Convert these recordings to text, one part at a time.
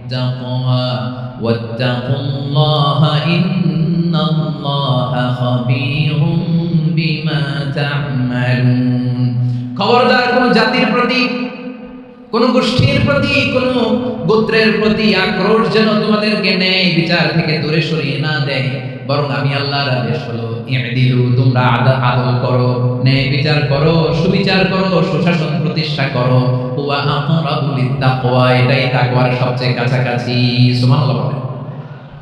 التقوى واتقوا الله إن الله خبير بما تعملون খবরদার কোন জাতির প্রতি, কোন গোষ্ঠীর প্রতি, কোন গোত্রের প্রতি আক্রোশ যেন তোমাদেরকে ন্যায় বিচার থেকে দূরে সরিয়ে না দেয়, বরং আমি আল্লাহর আদেশ হলো ইদিলু, তোমরা আদল করো, ন্যায় বিচার করো, সুবিচার করো, সুশাসন প্রতিষ্ঠা করো। ওয়া আকরাবু লিত্তাকওয়া, এটাই তাকওয়ার সবচেয়ে কাছাকাছি। সুবহানাল্লাহ বলেন।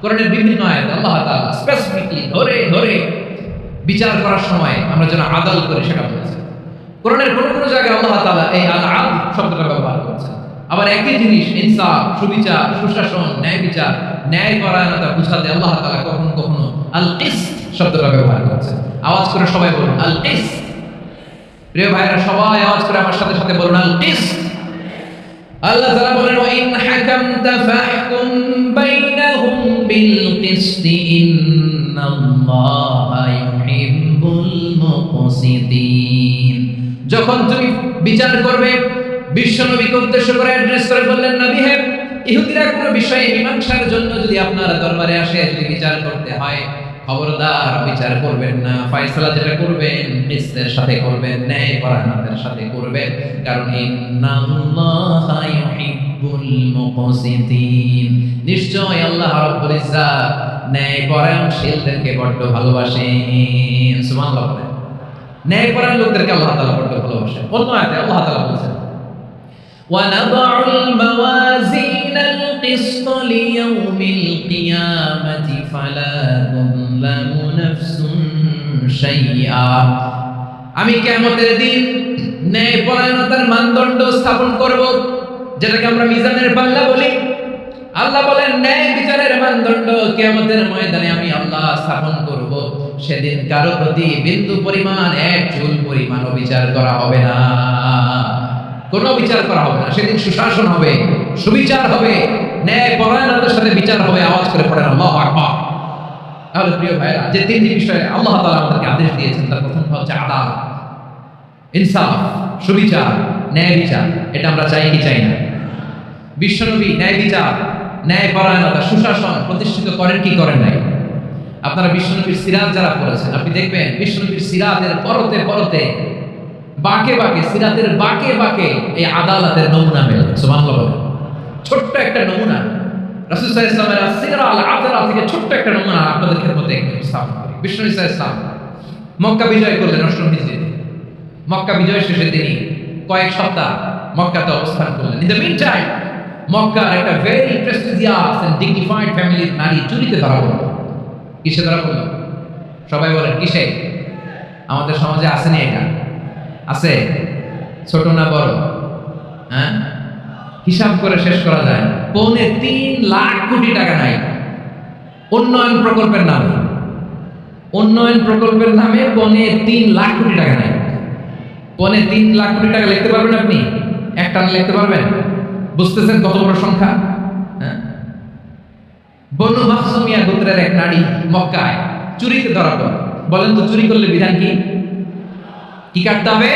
কোরআনের বিভিন্ন আয়াত আল্লাহ তাআলা স্পেসিফিকলি ধরে ধরে বিচার করার সময় আমরা যেন আদল করি সেটা বলেছেন। কোরআনের কোন কোন জায়গায় আল্লাহ তাআলা এই আল-আদল শব্দটা ব্যবহার করেছেন। আবার একই জিনিস ইনসাফ, সুবিচার, সুশাসন, ন্যায় বিচার, ন্যায় পরায়ণতা বুঝাতে আল্লাহ তাআলা কখনো কখনো আল-কিসত শব্দটা ব্যবহার করেছেন। আওয়াজ করে সবাই বলুন আল-কিসত। প্রিয় ভাইরা সবাই আওয়াজ করে আমার সাথে সাথে বলুন আল-কিসত। আল্লাহ তাআলা বলেন ওয়া ইন হাকামতা ফাহকুম বাইনাহুম বিল কিসত ইন্নাল্লাহা ইউহিব্বুল মুকসিতিন। যখন তুমি বিচার করবে, বিশ্বনবীকে উদ্দেশ্য করে অ্যাড্রেস করে বললেন, নবী হে, ইহুদিরা কোনো বিষয়ে মীমাংসার জন্য যদি আপনার দরবারে আসে, যদি বিচার করতে হয়, খবরদার বিচার করবেন না, ফয়সালা যেটা করবেন কিসতের সাথে করবেন, ন্যায় পরায়ণতার সাথে করবেন, কারণ ইন্নাল্লাহা ইউহিব্বুল মুকসিতিন, নিশ্চয় আল্লাহ রাব্বুল ইজ্জাত ন্যায় পরায়ণশীলদেরকে বড্ড ভালোবাসেন। সুবহানাল্লাহ বলেন। ন্যায় পরায়ণ লোকদেরকে আল্লাহ তাআলা বড্ড ভালোবাসেন। অন্য আয়াতে আল্লাহ তাআলা বলেছেন وَنَضَعُ الْمَوَازِينَ الْقِسْطَ لِيَوْمِ الْقِيَامَةِ فَلَا تُظْلَمُ نَفْسٌ شَيْئًا। আমি কিয়ামতের দিন ন্যায় পরায়ণতার মানদণ্ড স্থাপন করব, যেটাকে আমরা মিজানের পাল্লা বলি। আল্লাহ বলেন ন্যায় বিচারের মানদণ্ড কিয়ামতের ময়দানে আমি আল্লাহ স্থাপন করব। সেদিন কারো প্রতি বিন্দু পরিমাণ, এক চুল পরিমাণ বিচার করা হবে না, কোনো বিচার করা হবে না। সেদিন সুশাসন হবে, সুবিচার হবে, ন্যায় পরায়ণতার সাথে বিচার হবে। আওয়াজ করে পড়েন আল্লাহু আকবার। তাহলে প্রিয় ভাইরা, যে তিনটি বিষয়ে আল্লাহ তাআলা আমাদেরকে আদেশ দিয়েছেন, তার প্রথমটা হচ্ছে আদালত, ইনসাফ, সুবিচার, ন্যায় বিচার। এটা আমরা চাই কি চাই না? বিশ্বনবী ন্যায় বিচার, ন্যায় পরায়ণতা, সুশাসন প্রতিষ্ঠিত করেন কি করেন নাই? আপনারা বিশ্বনবীর সিরাত যারা পড়েছেন, আপনি দেখবেন বিশ্বনবীর সিরাতের পরতে পরতে, বাঁকে বাঁকে, সিরাতের বাঁকে বাঁকে এই আদালতের নমুনা মেলে। সুবহানাল্লাহ বলেন। ছোট্ট একটা নমুনা রাসূল সাল্লাল্লাহু আলাইহি ওয়াসাল্লামের সিরা আল আদালা থেকে ছোট্ট একটা নমুনা আপনাদের মধ্যে স্থাপন করি। বিশ্বনবী সাল্লাল্লাহু আলাইহি ওয়াসাল্লাম মক্কা বিজয় করলেন ৮ম হিজরিতে। মক্কা বিজয় শেষে তিনি কয়েক সপ্তাহ মক্কাতে অবস্থান করলেন। ইন দ্য মিন টাইম মক্কার একটা ভেরি প্রেস্টিজিয়াস এন্ড ডিগনিফাইড ফ্যামিলির নারী চুরিতে ধরা পড়ল। কিসে ধরা পড়ল? সবাই বলেন কিসে? আমাদের সমাজে আসেনি এটা? আছে? ছোট না বড়? হ্যাঁ, হিসাব করে শেষ করা যায়। ৩.৫ লাখ কোটি টাকা নাই উন্নয়ন প্রকল্পের নামে। উন্নয়ন প্রকল্পের নামে ৩.৫ লাখ কোটি টাকা নাই। ৩.৫ লাখ কোটি টাকা লিখতে পারবেন আপনি? একটা লিখতে পারবেন? বুঝতেছেন কত বড় সংখ্যা? হ্যাঁ, বনু মাখজুমিয়া গোত্রের এক নারী মক্কায় চুরিতে ধরা পড়ে। বলেন তো চুরি করলে বিধান কি? কি কাটতে হবে?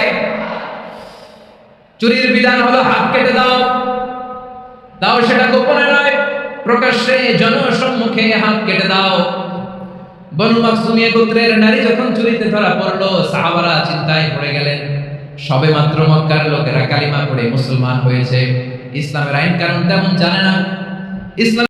চুরির বিধান হলো হাত কেটে দাও। তাও সেটা গোপনে নয়, প্রকাশ্যে জনসম্মুখে হাত কেটে দাও। বনু মাখজুমিয়া গোত্রের নারী যখন চুরিতে ধরা পড়লো, সাহাবারা চিন্তায় পড়ে গেলেন। সবে মাত্র মক্কার লোকেরা কালিমা পড়ে মুসলমান হয়েছে, ইসলামের আইন কানুন তেমন জানে না। ইসলাম